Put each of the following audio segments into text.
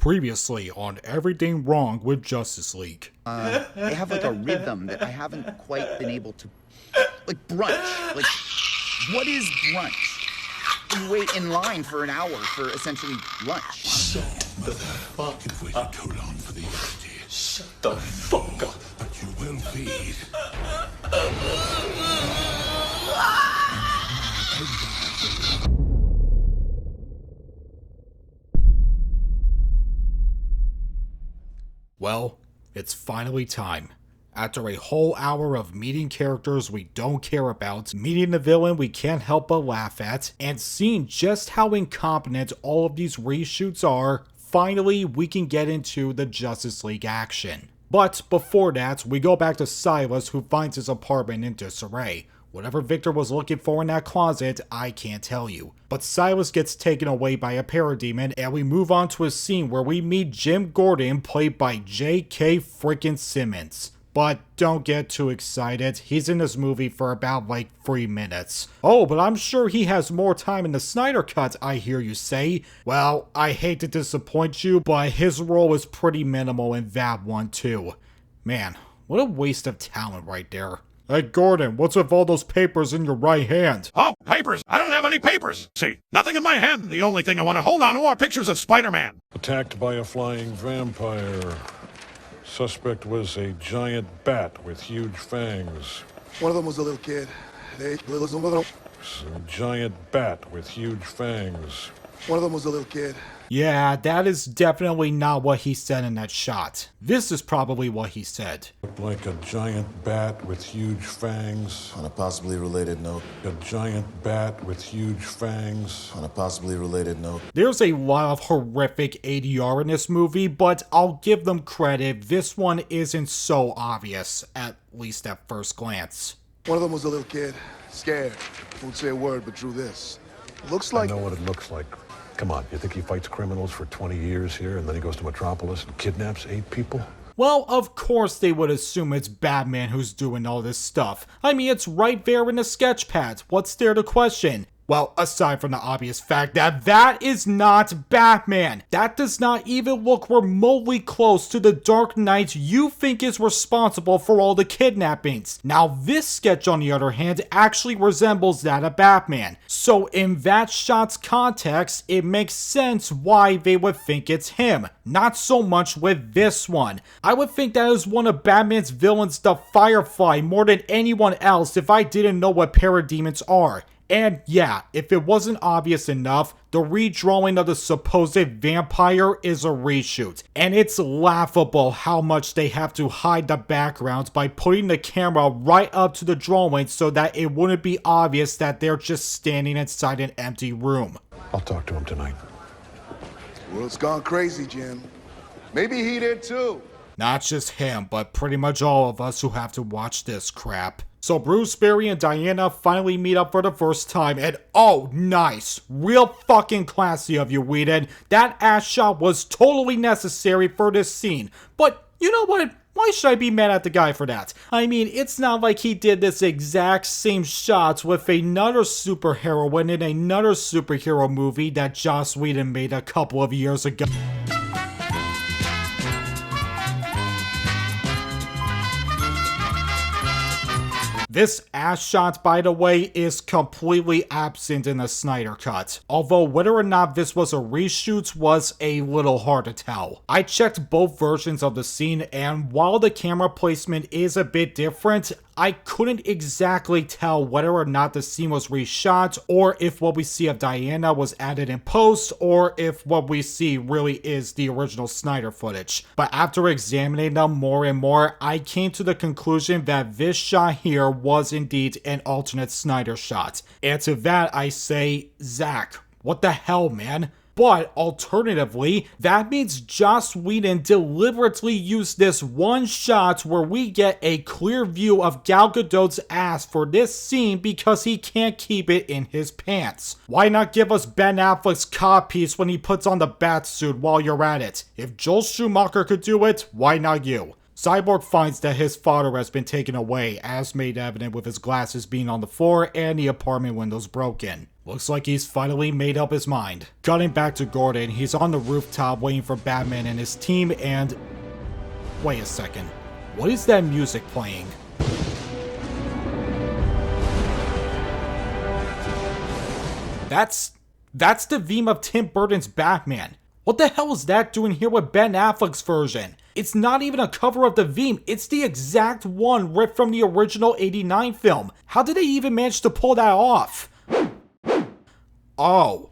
Previously on Everything Wrong with Justice League. They have like a rhythm that I haven't quite been able to... Like brunch. Like, what is brunch? You wait in line for an hour for essentially lunch. Shut the fuck up. You've waited too long for the unity. Shut the fuck up. But you will feed. Well, it's finally time. After a whole hour of meeting characters we don't care about, meeting the villain we can't help but laugh at, and seeing just how incompetent all of these reshoots are, finally we can get into the Justice League action. But before that, we go back to Silas, who finds his apartment in disarray. Whatever Victor was looking for in that closet, I can't tell you. But Silas gets taken away by a parademon, and we move on to a scene where we meet Jim Gordon, played by J.K. frickin' Simmons. But don't get too excited, he's in this movie for about like 3 minutes. Oh, but I'm sure he has more time in the Snyder Cut, I hear you say. Well, I hate to disappoint you, but his role is pretty minimal in that one too. Man, what a waste of talent right there. Hey Gordon, what's with all those papers in your right hand? Oh, papers! I don't have any papers! See, nothing in my hand. The only thing I want to hold on to are pictures of SpiderMan. Attacked by a flying vampire. Suspect was a giant bat with huge fangs. One of them was a little kid. A giant bat with huge fangs. One of them was a little kid. Yeah, that is definitely not what he said in that shot. This is probably what he said. Looked like a giant bat with huge fangs. On a possibly related note. A giant bat with huge fangs. On a possibly related note. There's a lot of horrific ADR in this movie, but I'll give them credit. This one isn't so obvious, at least at first glance. One of them was a little kid. Scared. Won't say a word, but drew this. Looks like... I know what it looks like. Come on, you think he fights criminals for 20 years here and then he goes to Metropolis and kidnaps 8 people? Well, of course they would assume it's Batman who's doing all this stuff. I mean, it's right there in the sketch pad. What's there to question? Well, aside from the obvious fact that that is not Batman. That does not even look remotely close to the Dark Knight you think is responsible for all the kidnappings. Now, this sketch, on the other hand, actually resembles that of Batman. So in that shot's context, it makes sense why they would think it's him. Not so much with this one. I would think that is one of Batman's villains, the Firefly, more than anyone else if I didn't know what parademons are. And yeah, if it wasn't obvious enough, the redrawing of the supposed vampire is a reshoot. And it's laughable how much they have to hide the backgrounds by putting the camera right up to the drawing so that it wouldn't be obvious that they're just standing inside an empty room. I'll talk to him tonight. World's gone crazy, Jim. Maybe he did too. Not just him, but pretty much all of us who have to watch this crap. So Bruce, Barry, and Diana finally meet up for the first time, and oh, nice. Real fucking classy of you, Whedon. That ass shot was totally necessary for this scene. But you know what? Why should I be mad at the guy for that? I mean, it's not like he did this exact same shot with another superheroine in another superhero movie that Joss Whedon made a couple of years ago. This ass shot, by the way, is completely absent in the Snyder Cut. Although whether or not this was a reshoot was a little hard to tell. I checked both versions of the scene, and while the camera placement is a bit different, I couldn't exactly tell whether or not the scene was reshot, or if what we see of Diana was added in post, or if what we see really is the original Snyder footage. But after examining them more and more, I came to the conclusion that this shot here was indeed an alternate Snyder shot. And to that I say, Zach, what the hell, man? But alternatively, that means Joss Whedon deliberately used this one shot where we get a clear view of Gal Gadot's ass for this scene because he can't keep it in his pants. Why not give us Ben Affleck's codpiece when he puts on the Batsuit while you're at it? If Joel Schumacher could do it, why not you? Cyborg finds that his father has been taken away, as made evident with his glasses being on the floor and the apartment windows broken. Looks like he's finally made up his mind. Cutting back to Gordon, he's on the rooftop waiting for Batman and his team and... Wait a second. What is that music playing? That's the theme of Tim Burton's Batman. What the hell is that doing here with Ben Affleck's version? It's not even a cover of the theme, it's the exact one ripped from the original '89 film. How did they even manage to pull that off? Oh,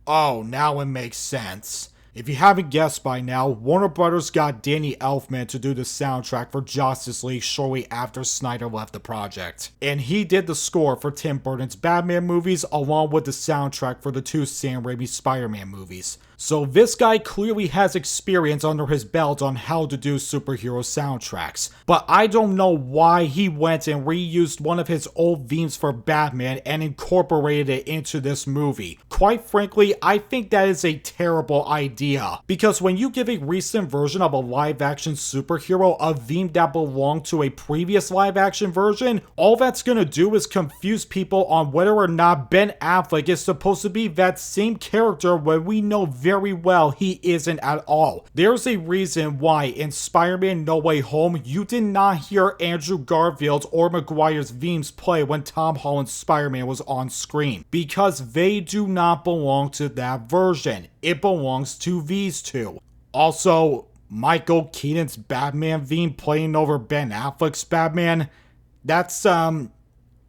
now it makes sense. If you haven't guessed by now, Warner Brothers got Danny Elfman to do the soundtrack for Justice League shortly after Snyder left the project. And he did the score for Tim Burton's Batman movies along with the soundtrack for the 2 Sam Raimi Spider-Man movies. So this guy clearly has experience under his belt on how to do superhero soundtracks. But I don't know why he went and reused one of his old themes for Batman and incorporated it into this movie. Quite frankly, I think that is a terrible idea. Because when you give a recent version of a live-action superhero a theme that belonged to a previous live-action version, all that's gonna do is confuse people on whether or not Ben Affleck is supposed to be that same character when we know very well he isn't at all. There's a reason why in Spider-Man No Way Home you did not hear Andrew Garfield or Maguire's themes play when Tom Holland's Spider-Man was on screen. Because they do not belong to that version. It belongs to these two. Also, Michael Keaton's Batman theme playing over Ben Affleck's Batman, that's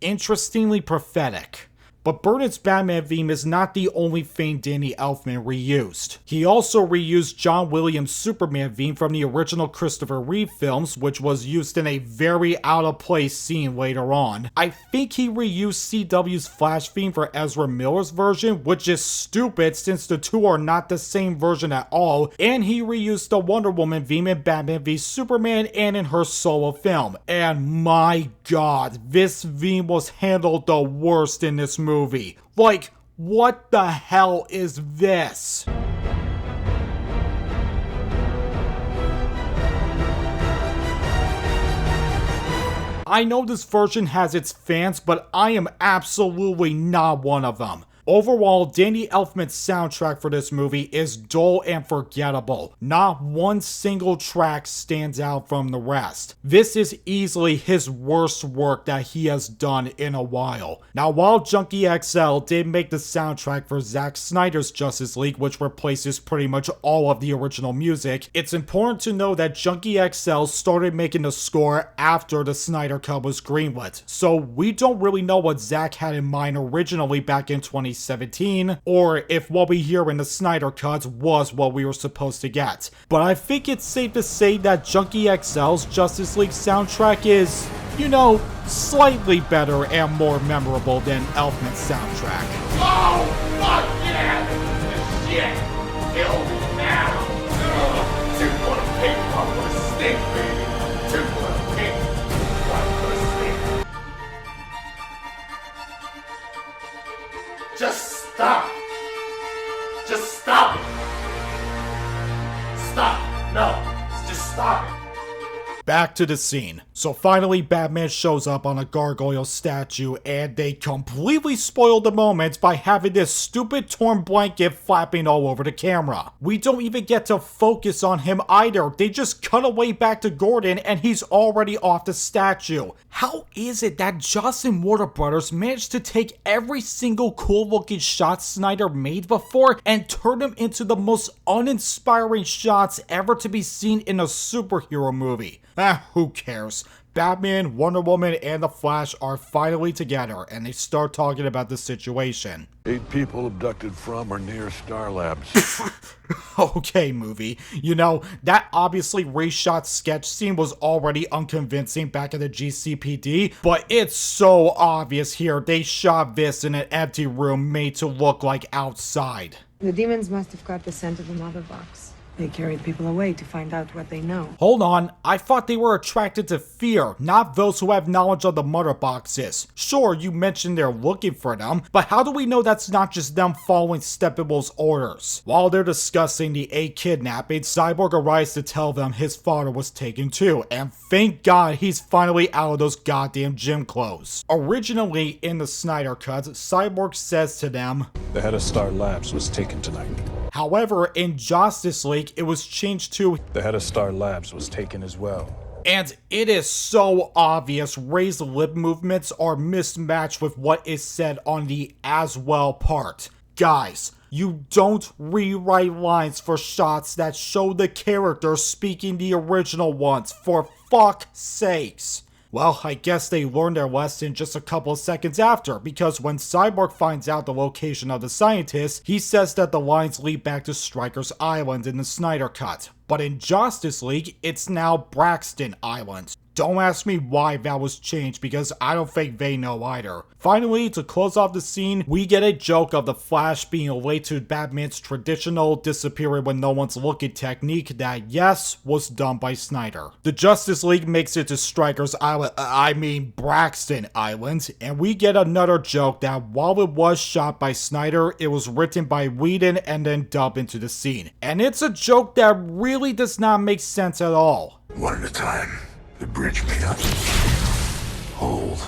interestingly prophetic. But Burton's Batman theme is not the only thing Danny Elfman reused. He also reused John Williams' Superman theme from the original Christopher Reeve films, which was used in a very out-of-place scene later on. I think he reused CW's Flash theme for Ezra Miller's version, which is stupid since the two are not the same version at all, and he reused the Wonder Woman theme in Batman v Superman and in her solo film. And my god, this theme was handled the worst in this movie. Like, what the hell is this? I know this version has its fans, but I am absolutely not one of them. Overall, Danny Elfman's soundtrack for this movie is dull and forgettable. Not one single track stands out from the rest. This is easily his worst work that he has done in a while. Now, while Junkie XL did make the soundtrack for Zack Snyder's Justice League, which replaces pretty much all of the original music, it's important to know that Junkie XL started making the score after the Snyder Cut was greenlit. So we don't really know what Zack had in mind originally back in 2017, or if what we hear in the Snyder Cut was what we were supposed to get. But I think it's safe to say that Junkie XL's Justice League soundtrack is, you know, slightly better and more memorable than Elfman's soundtrack. Oh, fuck yeah! This shit! Kill me now! Ugh. 2 for a pig, 1 for a stick, baby! 2 for a pig, 1 for a stick. Just stop! Just stop it! Stop! No! Just stop it! Back to the scene. So finally Batman shows up on a gargoyle statue and they completely spoil the moment by having this stupid torn blanket flapping all over the camera. We don't even get to focus on him either. They just cut away back to Gordon and he's already off the statue. How is it that Joss and Warner Brothers managed to take every single cool looking shot Snyder made before and turn them into the most uninspiring shots ever to be seen in a superhero movie? Who cares? Batman, Wonder Woman, and the Flash are finally together, and they start talking about the situation. 8 people abducted from or near Star Labs. Okay, movie. You know, that obviously reshot sketch scene was already unconvincing back in the GCPD, but it's so obvious here they shot this in an empty room made to look like outside. The demons must have caught the scent of the mother box. They carried people away to find out what they know. Hold on, I thought they were attracted to fear, not those who have knowledge of the murder boxes. Sure, you mentioned they're looking for them, but how do we know that's not just them following Steppenwolf's orders? While they're discussing the 8 kidnapping, Cyborg arrives to tell them his father was taken too, and thank God he's finally out of those goddamn gym clothes. Originally in the Snyder Cut, Cyborg says to them, The head of Star Labs was taken tonight. However, in Josstice League, it was changed to, The head of Star Labs was taken as well. and it is so obvious Ray's lip movements are mismatched with what is said on the as well part. Guys, you don't rewrite lines for shots that show the character speaking the original ones, for fuck's sakes. Well, I guess they learned their lesson just a couple of seconds after, because when Cyborg finds out the location of the scientist, he says that the lines lead back to Stryker's Island in the Snyder Cut. But in Justice League, it's now Braxton Island. Don't ask me why that was changed, because I don't think they know either. Finally, to close off the scene, we get a joke of the Flash being late to Batman's traditional disappearing when no one's looking technique that, yes, was done by Snyder. The Justice League makes it to Stryker's Island, Braxton Island, and we get another joke that while it was shot by Snyder, it was written by Whedon and then dubbed into the scene. And it's a joke that really does not make sense at all. One at a time. The bridge made us whole.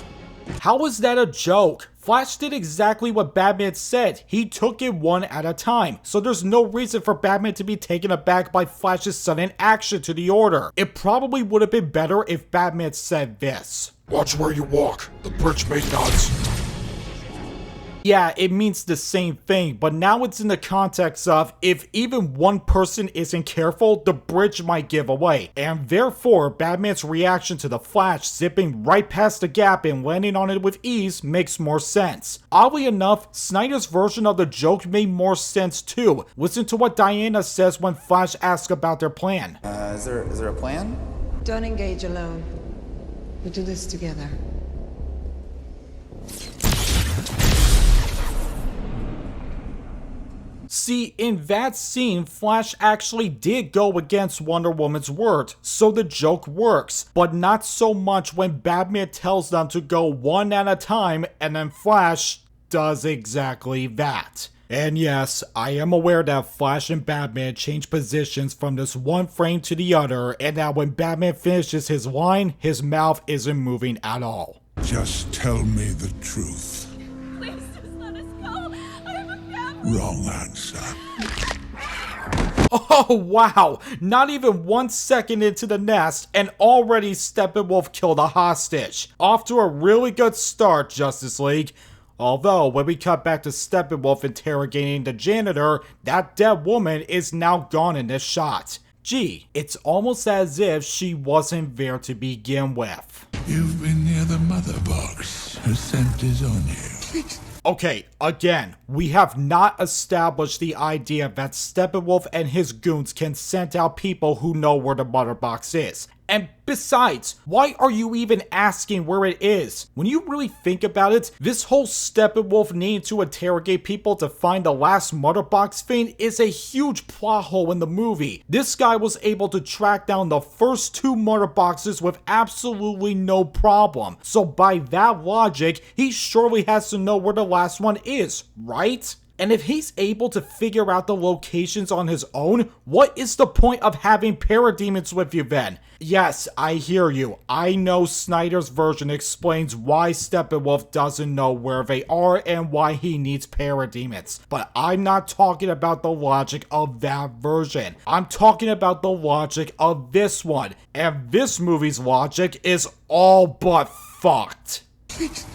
How is that a joke? Flash did exactly what Batman said. He took it one at a time, so there's no reason for Batman to be taken aback by Flash's sudden action to the order. It probably would have been better if Batman said this. Watch where you walk. The bridge made us. Yeah, it means the same thing, but now it's in the context of if even one person isn't careful, the bridge might give away. And therefore, Batman's reaction to the Flash zipping right past the gap and landing on it with ease makes more sense. Oddly enough, Snyder's version of the joke made more sense too. Listen to what Diana says when Flash asks about their plan. Is there a plan? Don't engage alone. We do this together. See, in that scene, Flash actually did go against Wonder Woman's word, so the joke works, but not so much when Batman tells them to go one at a time, and then Flash does exactly that. And yes, I am aware that Flash and Batman change positions from this one frame to the other, and that when Batman finishes his line, his mouth isn't moving at all. Just tell me the truth. Please just let us go. I have a family. Wrong answer. Oh wow, not even 1 second into the nest and already Steppenwolf killed a hostage. Off to a really good start, Justice League. Although, when we cut back to Steppenwolf interrogating the janitor, that dead woman is now gone in this shot. Gee, it's almost as if she wasn't there to begin with. You've been near the mother box. Her scent is on you. Okay, again, we have not established the idea that Steppenwolf and his goons can scent out people who know where the mother box is. And besides, why are you even asking where it is? When you really think about it, this whole Steppenwolf needing to interrogate people to find the last mother box thing is a huge plot hole in the movie. This guy was able to track down the first 2 mother boxes with absolutely no problem. So by that logic, he surely has to know where the last one is, right? And if he's able to figure out the locations on his own, what is the point of having parademons with you then? Yes, I hear you. I know Snyder's version explains why Steppenwolf doesn't know where they are and why he needs parademons. But I'm not talking about the logic of that version. I'm talking about the logic of this one. And this movie's logic is all but fucked. Please,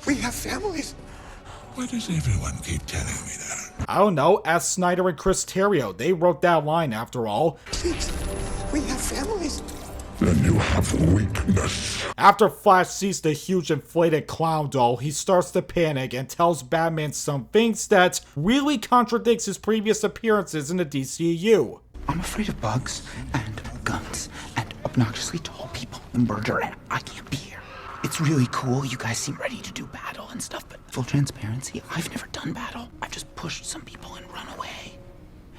we have families. Why does everyone keep telling me that? I don't know, ask Snyder and Chris Terrio. They wrote that line after all. Please, we have families. Then you have weakness. After Flash sees the huge inflated clown doll, he starts to panic and tells Batman some things that really contradicts his previous appearances in the DCU. I'm afraid of bugs and guns and obnoxiously tall people and murder, and I can't be here. It's really cool. You guys seem ready to do battle and stuff, but full transparency, I've never done battle. I've just pushed some people and run away.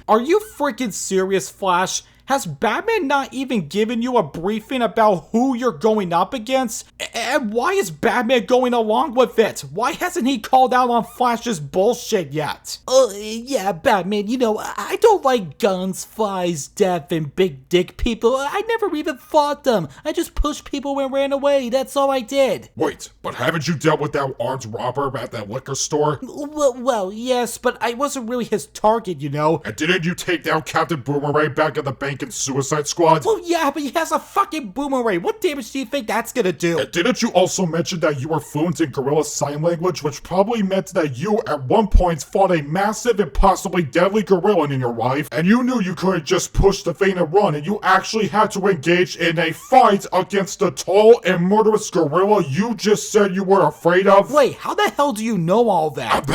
Are you freaking serious, Flash? Has Batman not even given you a briefing about who you're going up against? And why is Batman going along with it? Why hasn't he called out on Flash's bullshit yet? Yeah, Batman, you know, I don't like guns, flies, death, and big dick people. I never even fought them. I just pushed people and ran away. That's all I did. Wait, but haven't you dealt with that armed robber at that liquor store? Well, yes, but I wasn't really his target, you know. And didn't you take down Captain Boomerang back at the bank in Suicide Squad? Well, yeah, but he has a fucking boomerang. What damage do you think that's gonna do? And didn't you also mention that you were fluent in Gorilla Sign Language, which probably meant that you, at one point, fought a massive and possibly deadly gorilla in your life, and you knew you couldn't just push the thing and run, and you actually had to engage in a fight against the tall and murderous gorilla you just said you were afraid of? Wait, how the hell do you know all that?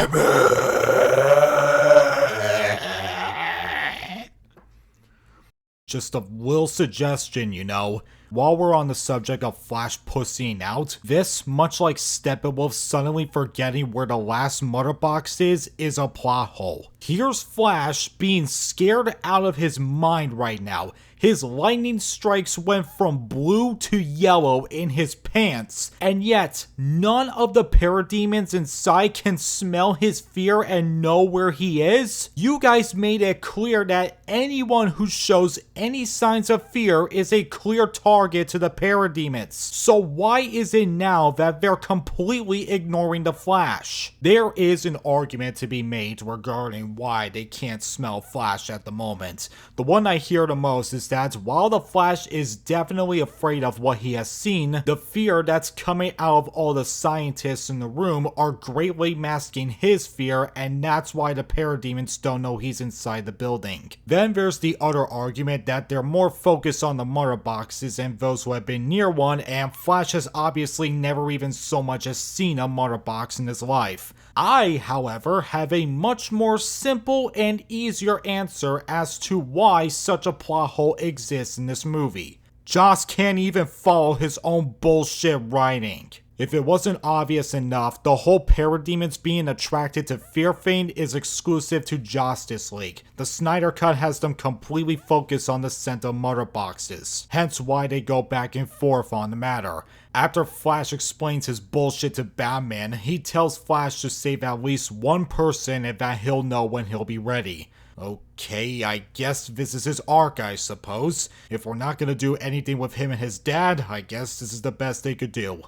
Just a little suggestion, you know. While we're on the subject of Flash pussying out, this, much like Steppenwolf suddenly forgetting where the last mother box is a plot hole. Here's Flash being scared out of his mind right now. His lightning strikes went from blue to yellow in his pants, and yet none of the parademons inside can smell his fear and know where he is? You guys made it clear that anyone who shows any signs of fear is a clear target to the parademons. So why is it now that they're completely ignoring the Flash? There is an argument to be made regarding why they can't smell Flash at the moment. The one I hear the most is that while the Flash is definitely afraid of what he has seen, the fear that's coming out of all the scientists in the room are greatly masking his fear, and that's why the parademons don't know he's inside the building. Then there's the other argument that they're more focused on the mother boxes and those who have been near one, and Flash has obviously never even so much as seen a mother box in his life. I, however, have a much more simple and easier answer as to why such a plot hole exists in this movie. Joss can't even follow his own bullshit writing. If it wasn't obvious enough, the whole parademons being attracted to Fear Fiend is exclusive to Josstice League. The Snyder Cut has them completely focused on the scent of mother boxes, hence why they go back and forth on the matter. After Flash explains his bullshit to Batman, he tells Flash to save at least one person and that he'll know when he'll be ready. Okay, I guess this is his arc, I suppose. If we're not gonna do anything with him and his dad, I guess this is the best they could do.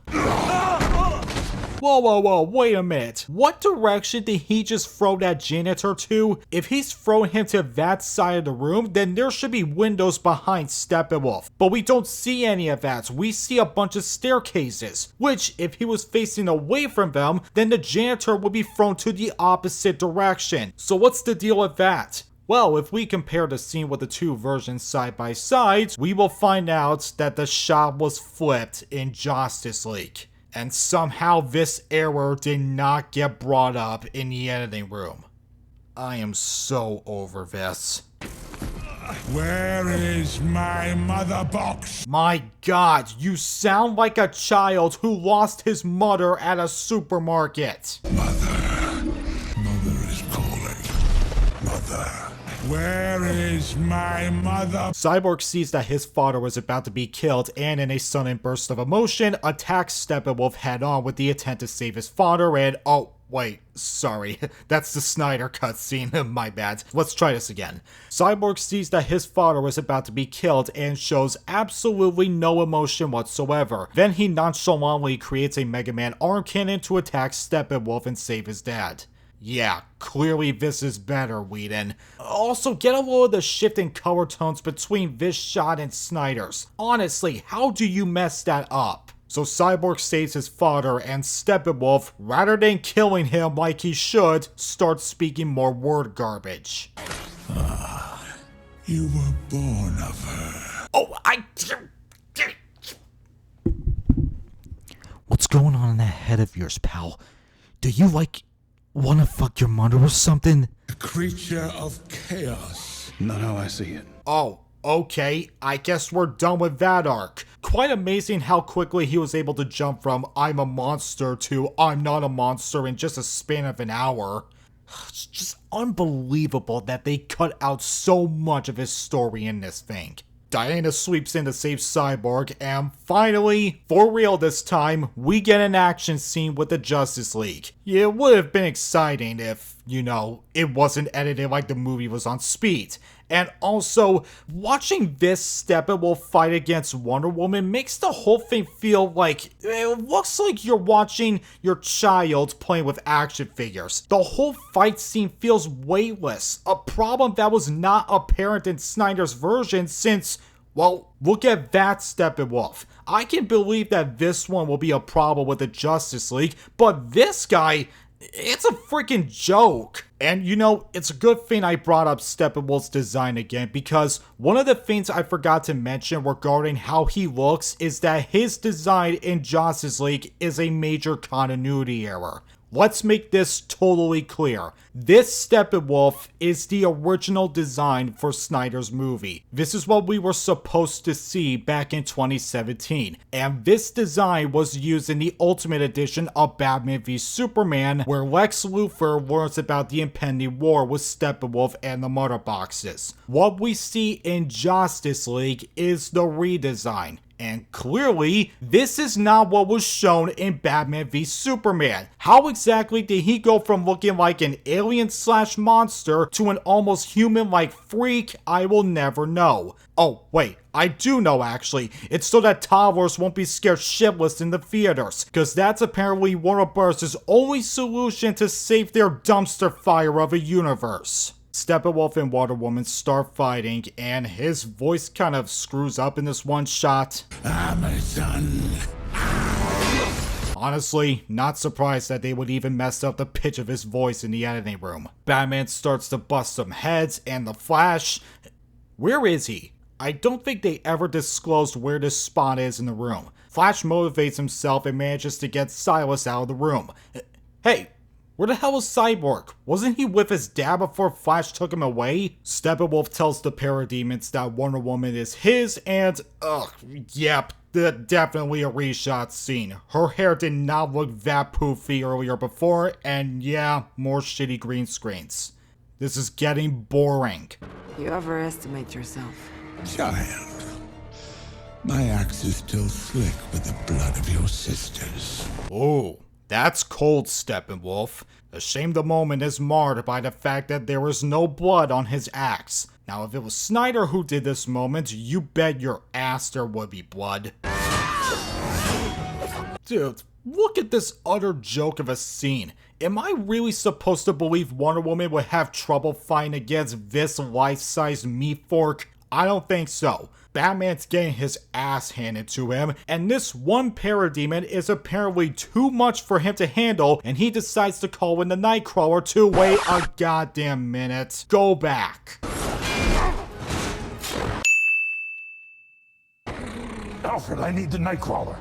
Whoa, wait a minute. What direction did he just throw that janitor to? If he's throwing him to that side of the room, then there should be windows behind Steppenwolf. But we don't see any of that. We see a bunch of staircases, which, if he was facing away from them, then the janitor would be thrown to the opposite direction. So what's the deal with that? Well, if we compare the scene with the two versions side by side, we will find out that the shot was flipped in Justice League. And somehow this error did not get brought up in the editing room. I am so over this. Where is my mother box? My God, you sound like a child who lost his mother at a supermarket. Mother is calling. Mother. Where is my mother? Cyborg sees that his father was about to be killed and in a sudden burst of emotion, attacks Steppenwolf head on with the intent to save his father and oh, wait, sorry, that's the Snyder cutscene, my bad. Let's try this again. Cyborg sees that his father was about to be killed and shows absolutely no emotion whatsoever. Then he nonchalantly creates a Mega Man arm cannon to attack Steppenwolf and save his dad. Yeah, clearly this is better, Whedon. Also, get a load of the shift in color tones between this shot and Snyders. Honestly, how do you mess that up? So Cyborg saves his father, and Steppenwolf, rather than killing him like he should, starts speaking more word garbage. You were born of her. Oh, What's going on in that head of yours, pal? Do you, wanna fuck your mother or something? A creature of chaos. Not how I see it. Oh, okay, I guess we're done with that arc. Quite amazing how quickly he was able to jump from I'm a monster to I'm not a monster in just a span of an hour. It's just unbelievable that they cut out so much of his story in this thing. Diana sweeps in to save Cyborg, and finally, for real this time, we get an action scene with the Justice League. It would have been exciting if, it wasn't edited like the movie was on speed. And also, watching this Steppenwolf fight against Wonder Woman makes the whole thing feel like it looks like you're watching your child playing with action figures. The whole fight scene feels weightless, a problem that was not apparent in Snyder's version since, well, look at that Steppenwolf. I can believe that this one will be a problem with the Justice League, but this guy, it's a freaking joke. And it's a good thing I brought up Steppenwolf's design again, because one of the things I forgot to mention regarding how he looks is that his design in Justice League is a major continuity error. Let's make this totally clear. This Steppenwolf is the original design for Snyder's movie. This is what we were supposed to see back in 2017. And this design was used in the Ultimate Edition of Batman v Superman, where Lex Luthor learns about the impending war with Steppenwolf and the Mother Boxes. What we see in Justice League is the redesign. And clearly, this is not what was shown in Batman v Superman. How exactly did he go from looking like an alien/monster to an almost human-like freak? I will never know. Oh, wait, I do know actually. It's so that toddlers won't be scared shitless in the theaters, because that's apparently Warner Bros.' only solution to save their dumpster fire of a universe. Steppenwolf and Wonder Woman start fighting, and his voice kind of screws up in this one shot. Amazon. Honestly, not surprised that they would even mess up the pitch of his voice in the editing room. Batman starts to bust some heads, and the Flash... Where is he? I don't think they ever disclosed where this spot is in the room. Flash motivates himself and manages to get Silas out of the room. Hey! Where the hell was Cyborg? Wasn't he with his dad before Flash took him away? Steppenwolf tells the Parademons that Wonder Woman is his and, yep, definitely a reshot scene. Her hair did not look that poofy earlier before, and yeah, more shitty green screens. This is getting boring. You overestimate yourself. Child, my axe is still slick with the blood of your sisters. Oh. That's cold, Steppenwolf. A shame the moment is marred by the fact that there is no blood on his axe. Now, if it was Snyder who did this moment, you bet your ass there would be blood. Dude, look at this utter joke of a scene. Am I really supposed to believe Wonder Woman would have trouble fighting against this life-sized meat fork? I don't think so. Batman's getting his ass handed to him, and this one parademon is apparently too much for him to handle, and he decides to call in the Nightcrawler to wait a goddamn minute. Go back. Alfred, I need the Nightcrawler.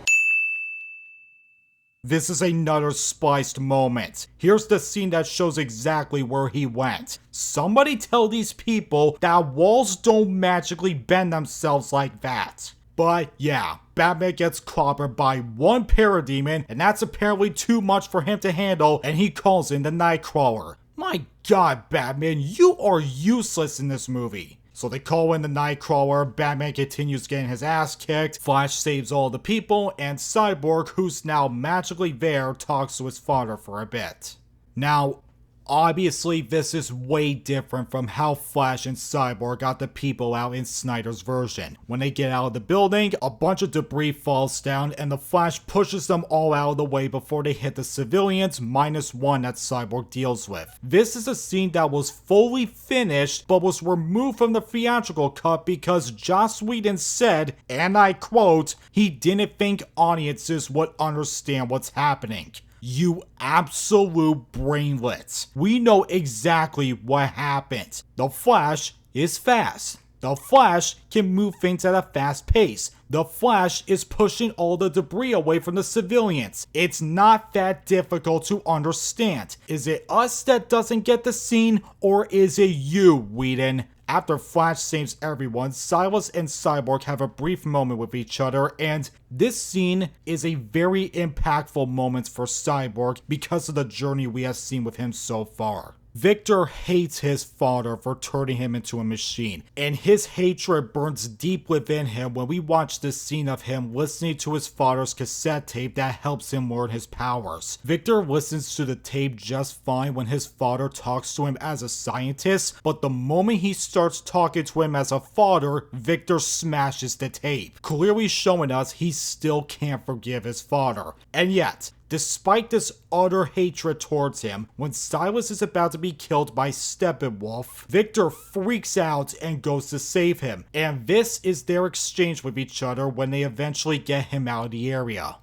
This is another spliced moment. Here's the scene that shows exactly where he went. Somebody tell these people that walls don't magically bend themselves like that. But yeah, Batman gets clobbered by one parademon, and that's apparently too much for him to handle, and he calls in the Nightcrawler. My god, Batman, you are useless in this movie. So they call in the Nightcrawler, Batman continues getting his ass kicked, Flash saves all the people, and Cyborg, who's now magically there, talks to his father for a bit. Now, obviously this is way different from how Flash and Cyborg got the people out in Snyder's version. When they get out of the building, a bunch of debris falls down and the Flash pushes them all out of the way before they hit the civilians, -1 that Cyborg deals with. This is a scene that was fully finished but was removed from the theatrical cut because Joss Whedon said, and I quote, he didn't think audiences would understand what's happening. You absolute brainlets. We know exactly what happened. The Flash is fast. The Flash can move things at a fast pace. The Flash is pushing all the debris away from the civilians. It's not that difficult to understand. Is it us that doesn't get the scene, or is it you, Whedon? After Flash saves everyone, Silas and Cyborg have a brief moment with each other, and this scene is a very impactful moment for Cyborg because of the journey we have seen with him so far. Victor hates his father for turning him into a machine, and his hatred burns deep within him when we watch this scene of him listening to his father's cassette tape that helps him learn his powers. Victor listens to the tape just fine when his father talks to him as a scientist, but the moment he starts talking to him as a father, Victor smashes the tape, clearly showing us he still can't forgive his father. And yet, despite this utter hatred towards him, when Silas is about to be killed by Steppenwolf, Victor freaks out and goes to save him. And this is their exchange with each other when they eventually get him out of the area.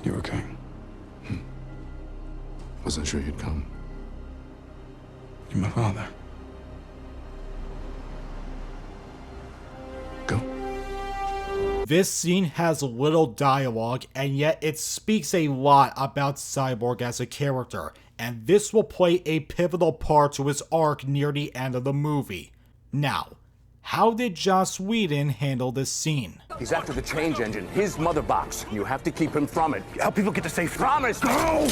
You okay? Wasn't sure you'd come. You're my father. Go. This scene has little dialogue, and yet it speaks a lot about Cyborg as a character, and this will play a pivotal part to his arc near the end of the movie. Now, how did Joss Whedon handle this scene? He's after the change engine, his mother box. You have to keep him from it. Help people get to safety. Promise! No!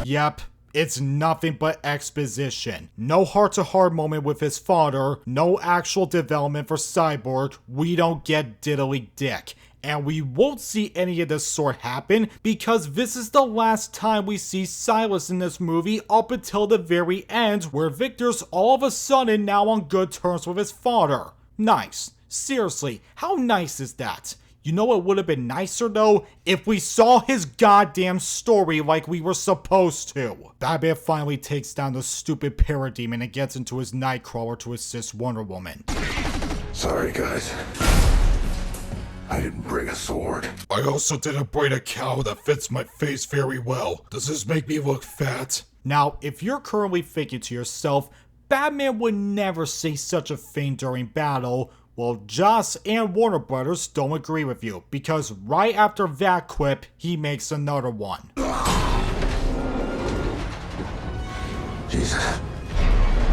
Yep. It's nothing but exposition. No heart-to-heart moment with his father, no actual development for Cyborg, we don't get diddly dick. And we won't see any of this sort happen because this is the last time we see Silas in this movie up until the very end, where Victor's all of a sudden now on good terms with his father. Nice. Seriously, how nice is that? You know what would have been nicer though? If we saw his goddamn story like we were supposed to. Batman finally takes down the stupid parademon and gets into his Nightcrawler to assist Wonder Woman. Sorry, guys. I didn't bring a sword. I also didn't bring a cow that fits my face very well. Does this make me look fat? Now, if you're currently thinking to yourself, Batman would never say such a thing during battle, well, Joss and Warner Brothers don't agree with you, because right after that quip, he makes another one. Jesus.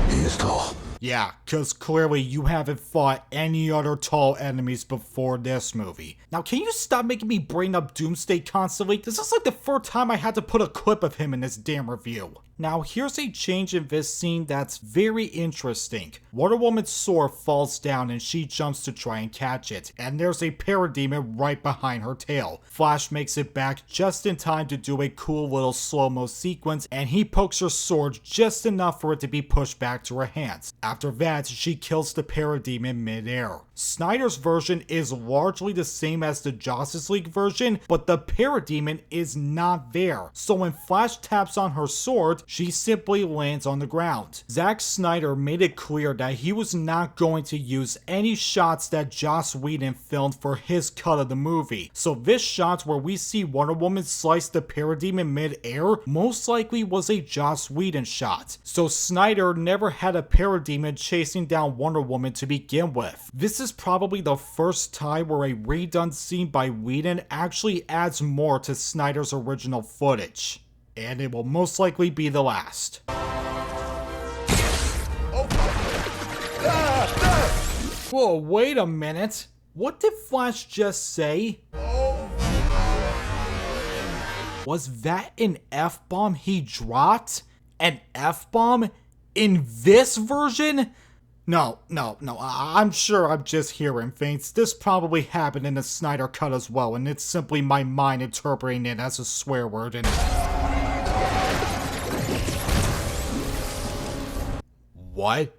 He is tall. Yeah, cause clearly you haven't fought any other tall enemies before this movie. Now can you stop making me bring up Doomsday constantly? This is like the third time I had to put a clip of him in this damn review. Now here's a change in this scene that's very interesting. Wonder Woman's sword falls down and she jumps to try and catch it, and there's a parademon right behind her tail. Flash makes it back just in time to do a cool little slow-mo sequence, and he pokes her sword just enough for it to be pushed back to her hands. After that, she kills the parademon mid-air. Snyder's version is largely the same as the Justice League version, but the parademon is not there. So when Flash taps on her sword, she simply lands on the ground. Zack Snyder made it clear that he was not going to use any shots that Joss Whedon filmed for his cut of the movie. So this shot where we see Wonder Woman slice the parademon mid-air most likely was a Joss Whedon shot. So Snyder never had a parademon chasing down Wonder Woman to begin with. This is probably the first time where a redone scene by Whedon actually adds more to Snyder's original footage. And it will most likely be the last. Whoa, wait a minute. What did Flash just say? Was that an F-bomb he dropped? An F-bomb? In this version? No, I'm sure I'm just hearing things. This probably happened in the Snyder Cut as well, and it's simply my mind interpreting it as a swear word and... What?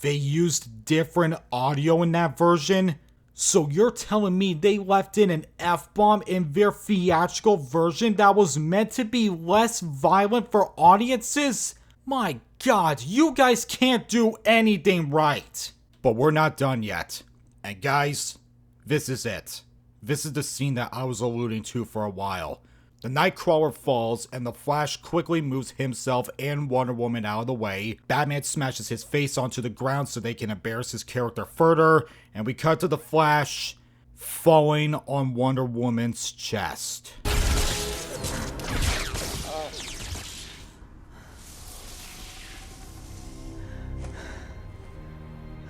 They used different audio in that version? So you're telling me they left in an F-bomb in their theatrical version that was meant to be less violent for audiences? My God, you guys can't do anything right. But we're not done yet. And guys, this is it. This is the scene that I was alluding to for a while. The Nightcrawler falls, and the Flash quickly moves himself and Wonder Woman out of the way. Batman smashes his face onto the ground so they can embarrass his character further, and we cut to the Flash falling on Wonder Woman's chest.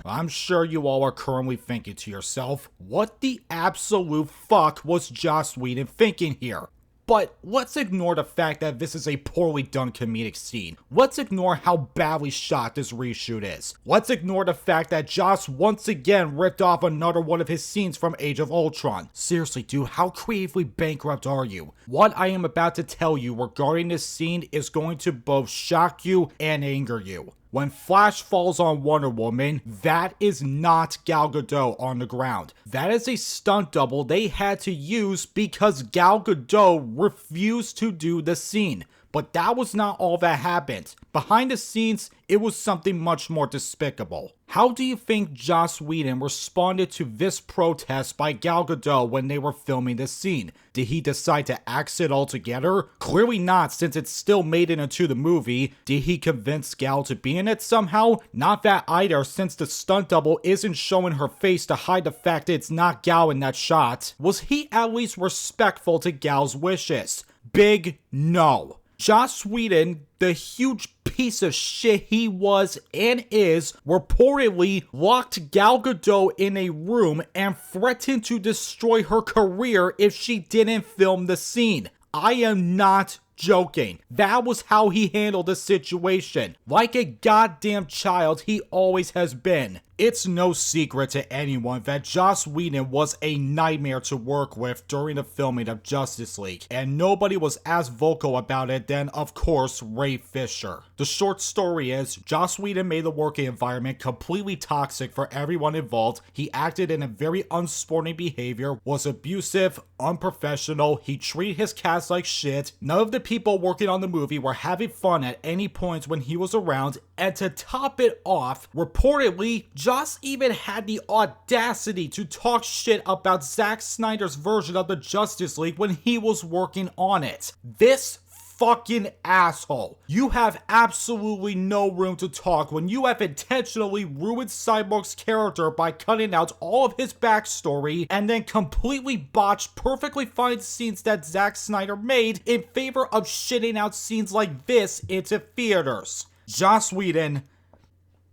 I'm sure you all are currently thinking to yourself, what the absolute fuck was Joss Whedon thinking here? But let's ignore the fact that this is a poorly done comedic scene. Let's ignore how badly shot this reshoot is. Let's ignore the fact that Joss once again ripped off another one of his scenes from Age of Ultron. Seriously, dude, how creatively bankrupt are you? What I am about to tell you regarding this scene is going to both shock you and anger you. When Flash falls on Wonder Woman, that is not Gal Gadot on the ground. That is a stunt double they had to use because Gal Gadot refused to do the scene. But that was not all that happened. Behind the scenes, it was something much more despicable. How do you think Joss Whedon responded to this protest by Gal Gadot when they were filming the scene? Did he decide to axe it altogether? Clearly not, since it still made it into the movie. Did he convince Gal to be in it somehow? Not that either, since the stunt double isn't showing her face to hide the fact that it's not Gal in that shot. Was he at least respectful to Gal's wishes? Big no. Joss Whedon, the huge piece of shit he was and is, reportedly locked Gal Gadot in a room and threatened to destroy her career if she didn't film the scene. I am not joking. That was how he handled the situation. Like a goddamn child he always has been. It's no secret to anyone that Joss Whedon was a nightmare to work with during the filming of Justice League, and nobody was as vocal about it than, of course, Ray Fisher. The short story is, Joss Whedon made the working environment completely toxic for everyone involved. He acted in a very unsporting behavior, was abusive, unprofessional, he treated his cast like shit, none of the people working on the movie were having fun at any point when he was around, and to top it off, reportedly, Joss even had the audacity to talk shit about Zack Snyder's version of the Justice League when he was working on it. This fucking asshole. You have absolutely no room to talk when you have intentionally ruined Cyborg's character by cutting out all of his backstory and then completely botched perfectly fine scenes that Zack Snyder made in favor of shitting out scenes like this into theaters. Joss Whedon,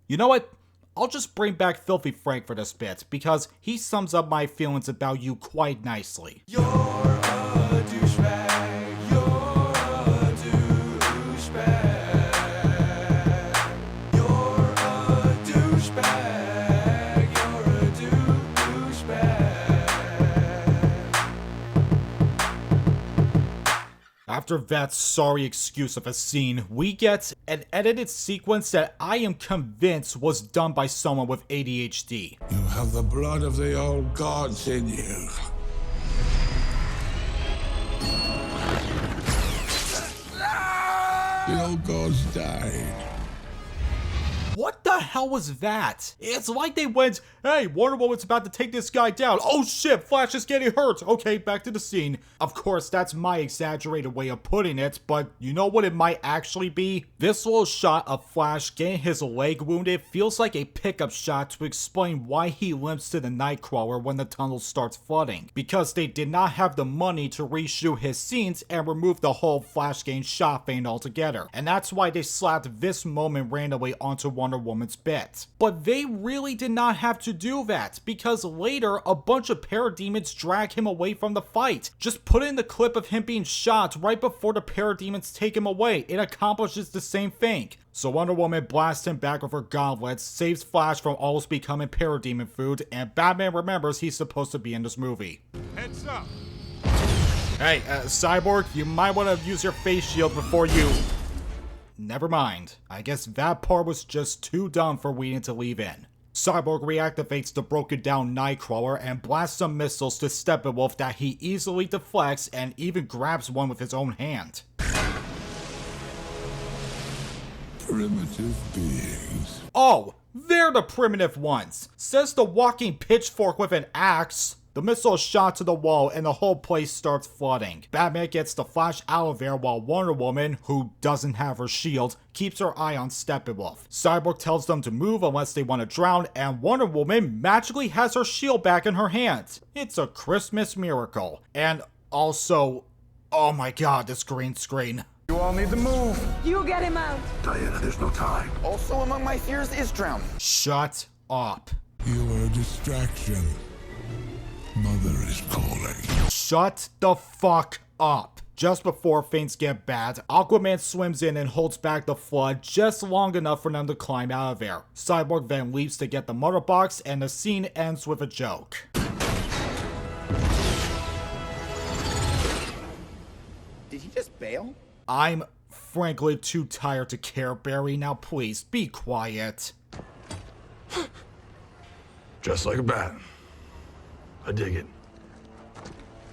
you know what? I'll just bring back Filthy Frank for this bit, because he sums up my feelings about you quite nicely. You're a douchebag. You're a douchebag. You're a douchebag. You're a douchebag. After that sorry excuse of a scene, we get an edited sequence that I am convinced was done by someone with ADHD. You have the blood of the old gods in you. The old gods died. What the hell was that? It's like they went, hey, Wonder Woman's about to take this guy down. Oh shit, Flash is getting hurt. Okay, back to the scene. Of course, that's my exaggerated way of putting it, but you know what it might actually be? This little shot of Flash getting his leg wounded feels like a pickup shot to explain why he limps to the Nightcrawler when the tunnel starts flooding. Because they did not have the money to reshoot his scenes and remove the whole Flash getting shot thing altogether. And that's why they slapped this moment randomly onto Wonder Woman's bit. But they really did not have to do that, because later a bunch of parademons drag him away from the fight. Just put in the clip of him being shot right before the parademons take him away. It accomplishes the same thing. So Wonder Woman blasts him back with her gauntlets, saves Flash from almost becoming parademon food, and Batman remembers he's supposed to be in this movie. Heads up! Hey, Cyborg, you might want to use your face shield before you... Never mind. I guess that part was just too dumb for Whedon to leave in. Cyborg reactivates the broken down Nightcrawler and blasts some missiles to Steppenwolf that he easily deflects and even grabs one with his own hand. Primitive beings. Oh, they're the primitive ones, says the walking pitchfork with an axe. The missile is shot to the wall and the whole place starts flooding. Batman gets the Flash out of there while Wonder Woman, who doesn't have her shield, keeps her eye on Steppenwolf. Cyborg tells them to move unless they want to drown, and Wonder Woman magically has her shield back in her hand. It's a Christmas miracle. And also, oh my god, this green screen. You all need to move. You get him out. Diana, there's no time. Also among my fears is drown. Shut up. You are a distraction. Mother is calling. Shut the fuck up. Just before things get bad, Aquaman swims in and holds back the flood just long enough for them to climb out of there. Cyborg then leaves to get the mother box, and the scene ends with a joke. Did he just bail? I'm frankly too tired to care, Barry. Now please, be quiet. Just like a bat. I dig it.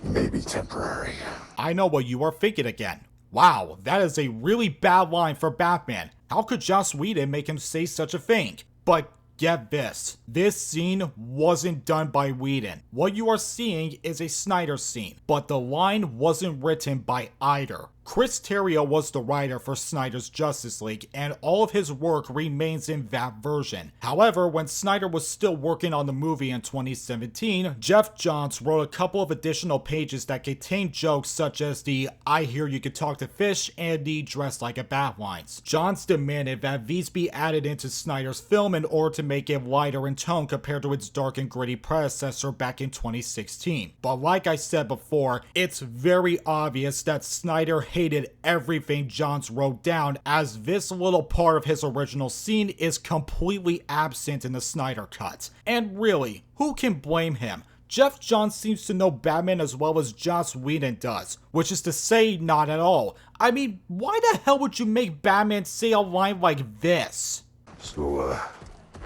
Maybe temporary. I know what you are thinking again. Wow, that is a really bad line for Batman. How could Joss Whedon make him say such a thing? But get this. This scene wasn't done by Whedon. What you are seeing is a Snyder scene, but the line wasn't written by either. Chris Terrio was the writer for Snyder's Justice League, and all of his work remains in that version. However, when Snyder was still working on the movie in 2017, Jeff Johns wrote a couple of additional pages that contained jokes such as the "I hear you could talk to fish" and the "dress like a bat" lines. Johns demanded that these be added into Snyder's film in order to make it lighter in tone compared to its dark and gritty predecessor back in 2016. But like I said before, it's very obvious that Snyder hated everything Johns wrote down, as this little part of his original scene is completely absent in the Snyder cut. And really, who can blame him? Jeff Johns seems to know Batman as well as Joss Whedon does, which is to say, not at all. I mean, why the hell would you make Batman say a line like this? So,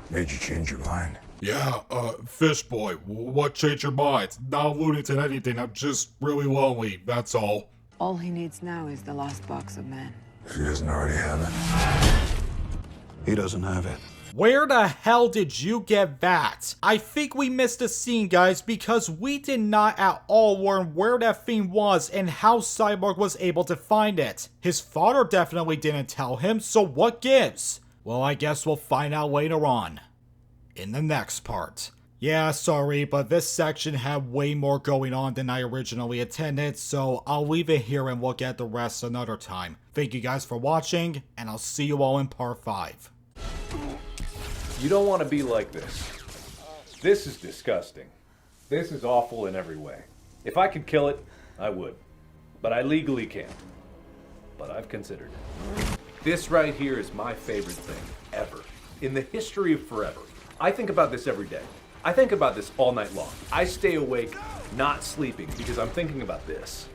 made you change your mind? Yeah, Fish Boy, what changed your mind? Not alluding to anything, I'm just really lonely, that's all. All he needs now is the last box of men. She doesn't already have it. He doesn't have it. Where the hell did you get that? I think we missed a scene, guys, because we did not at all learn where that thing was and how Cyborg was able to find it. His father definitely didn't tell him, so what gives? Well, I guess we'll find out later on. In the next part. Yeah, sorry, but this section had way more going on than I originally intended, so I'll leave it here and look at the rest another time. Thank you guys for watching, and I'll see you all in part 5. You don't want to be like this. This is disgusting. This is awful in every way. If I could kill it, I would. But I legally can't. But I've considered it. This right here is my favorite thing ever. In the history of forever. I think about this every day. I think about this all night long. I stay awake, not sleeping, because I'm thinking about this.